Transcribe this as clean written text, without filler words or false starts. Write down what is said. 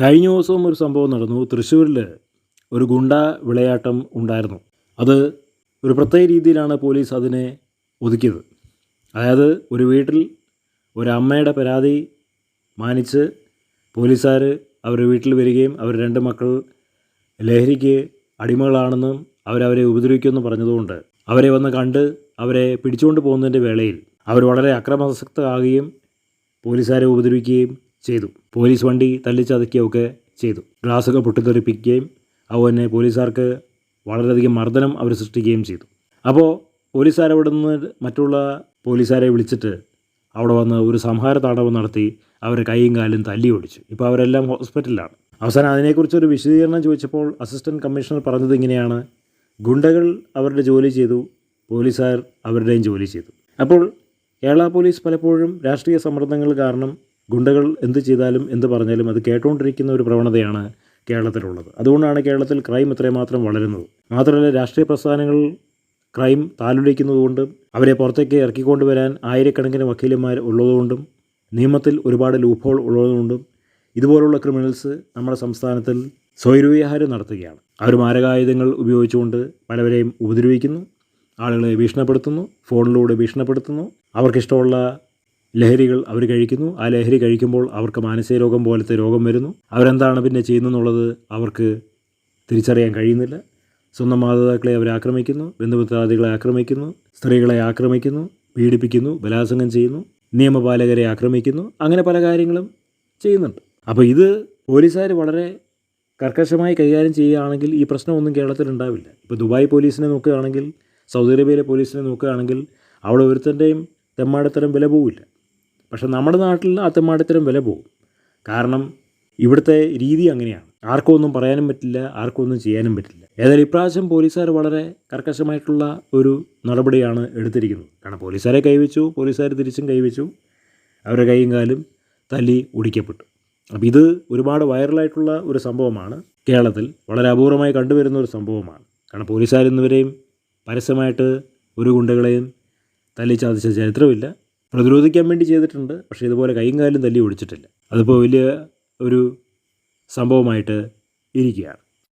കഴിഞ്ഞ ദിവസവും ഒരു സംഭവം നടന്നു. തൃശ്ശൂരിൽ ഒരു ഗുണ്ട വിളയാട്ടം ഉണ്ടായിരുന്നു. അത് ഒരു പ്രത്യേക രീതിയിലാണ് പോലീസ് അതിനെ ഒതുക്കിയത്. അതായത് ഒരു വീട്ടിൽ ഒരമ്മയുടെ പരാതി മാനിച്ച് പോലീസുകാർ അവരുടെ വീട്ടിൽ വരികയും അവർ 2 മക്കൾ ലഹരിക്ക് അടിമകളാണെന്നും അവരെ ഉപദ്രവിക്കുമെന്ന് പറഞ്ഞതുകൊണ്ട് അവരെ വന്ന് കണ്ട് അവരെ പിടിച്ചുകൊണ്ട് പോകുന്നതിൻ്റെ വേളയിൽ അവർ വളരെ അക്രമാസക്തരാകുകയും പോലീസുകാരെ ഉപദ്രവിക്കുകയും ചെയ്തു. പോലീസ് വണ്ടി തല്ലിച്ചതയ്ക്കുകയൊക്കെ ചെയ്തു. ഗ്ലാസ്സൊക്കെ പൊട്ടിത്തെറിപ്പിക്കുകയും അതുപോലെ പോലീസുകാർക്ക് വളരെയധികം മർദ്ദനം അവർ സൃഷ്ടിക്കുകയും ചെയ്തു. അപ്പോൾ പോലീസുകാർ അവിടെ നിന്ന് മറ്റുള്ള പോലീസുകാരെ വിളിച്ചിട്ട് അവിടെ വന്ന് ഒരു സംഹാര താണ്ഡവം നടത്തി അവരെ കൈയും കാലും തല്ലി ഓടിച്ചു. ഇപ്പോൾ അവരെല്ലാം ഹോസ്പിറ്റലിലാണ്. അവസാനം അതിനെക്കുറിച്ചൊരു വിശദീകരണം ചോദിച്ചപ്പോൾ അസിസ്റ്റൻറ്റ് കമ്മീഷണർ പറഞ്ഞത് ഇങ്ങനെയാണ്: ഗുണ്ടകൾ അവരുടെ ജോലി ചെയ്തു, പോലീസുകാർ അവരുടെയും ജോലി ചെയ്തു. അപ്പോൾ കേരള പോലീസ് പലപ്പോഴും രാഷ്ട്രീയ സമ്മർദ്ദങ്ങൾ കാരണം ഗുണ്ടകൾ എന്ത് ചെയ്താലും എന്ത് പറഞ്ഞാലും അത് കേട്ടുകൊണ്ടിരിക്കുന്ന ഒരു പ്രവണതയാണ് കേരളത്തിലുള്ളത്. അതുകൊണ്ടാണ് കേരളത്തിൽ ക്രൈം ഇത്രമാത്രം വളരുന്നത്. മാത്രമല്ല, രാഷ്ട്രീയ പ്രസ്ഥാനങ്ങൾ ക്രൈം താലോലിക്കുന്നതുകൊണ്ടും അവരെ പുറത്തേക്ക് ഇറക്കിക്കൊണ്ടുവരാൻ ആയിരക്കണക്കിന് വക്കീലന്മാർ ഉള്ളതുകൊണ്ടും നിയമത്തിൽ ഒരുപാട് ലൂപ്ഹോൾ ഉള്ളതുകൊണ്ടും ഇതുപോലുള്ള ക്രിമിനൽസ് നമ്മുടെ സംസ്ഥാനത്തിൽ സ്വൈരവിഹാരം നടത്തുകയാണ്. അവർ മാരകായുധങ്ങൾ ഉപയോഗിച്ചുകൊണ്ട് പലവരെയും ഉപദ്രവിക്കുന്നു, ആളുകളെ ഭീഷണിപ്പെടുത്തുന്നു, ഫോണിലൂടെ ഭീഷണിപ്പെടുത്തുന്നു. അവർക്കിഷ്ടമുള്ള ലഹരികൾ അവർ കഴിക്കുന്നു. ആ ലഹരി കഴിക്കുമ്പോൾ അവർക്ക് മാനസിക രോഗം പോലത്തെ രോഗം വരുന്നു. അവരെന്താണ് പിന്നെ ചെയ്യുന്നതെന്നുള്ളത് അവർക്ക് തിരിച്ചറിയാൻ കഴിയുന്നില്ല. സ്വന്തം മാതാപിതാക്കളെ അവർ ആക്രമിക്കുന്നു, ബന്ധുമിത്രാദികളെ ആക്രമിക്കുന്നു, സ്ത്രീകളെ ആക്രമിക്കുന്നു, പീഡിപ്പിക്കുന്നു, ബലാത്സംഗം ചെയ്യുന്നു, നിയമപാലകരെ ആക്രമിക്കുന്നു. അങ്ങനെ പല കാര്യങ്ങളും ചെയ്യുന്നുണ്ട്. അപ്പോൾ ഇത് പോലീസുകാർ വളരെ കർക്കശമായി കൈകാര്യം ചെയ്യുകയാണെങ്കിൽ ഈ പ്രശ്നമൊന്നും കേരളത്തിൽ ഉണ്ടാവില്ല. ഇപ്പോൾ ദുബായ് പോലീസിനെ നോക്കുകയാണെങ്കിൽ, സൗദി അറേബ്യയിലെ പോലീസിനെ നോക്കുകയാണെങ്കിൽ അവിടെ ഒരുത്തൻ്റെയും തെമ്മാടിത്തരം വില പോവില്ല. പക്ഷെ നമ്മുടെ നാട്ടിൽ ആ തെമ്മാടിത്തരം വില പോകും. കാരണം ഇവിടുത്തെ രീതി അങ്ങനെയാണ്. ആർക്കും ഒന്നും പറയാനും പറ്റില്ല, ആർക്കും ഒന്നും ചെയ്യാനും പറ്റില്ല. ഏതായാലും ഇപ്രാവശ്യം പോലീസുകാർ വളരെ കർക്കശമായിട്ടുള്ള ഒരു നടപടിയാണ് എടുത്തിരിക്കുന്നത്. കാരണം പോലീസുകാരെ കൈവച്ചു, പോലീസുകാർ തിരിച്ചും കൈവച്ചു, അവരുടെ കൈയും കാലും തല്ലി ഒടിക്കപ്പെട്ടു. അപ്പോൾ ഇത് ഒരുപാട് വൈറലായിട്ടുള്ള ഒരു സംഭവമാണ്. കേരളത്തിൽ വളരെ അപൂർവമായി കണ്ടുവരുന്ന ഒരു സംഭവമാണ്. കാരണം പോലീസുകാർ ഇന്നുവരെയും പരസ്യമായിട്ട് ഒരു ഗുണ്ടകളെയും തല്ലിച്ചതച്ച ചരിത്രമില്ല. പ്രതിരോധിക്കാൻ വേണ്ടി ചെയ്തിട്ടുണ്ട്, പക്ഷേ ഇതുപോലെ കൈയും കാലും തല്ലി ഒടിച്ചിട്ടില്ല. അതിപ്പോൾ വലിയ ഒരു സംഭവമായിട്ട് ഇരിക്കുകയാണ്.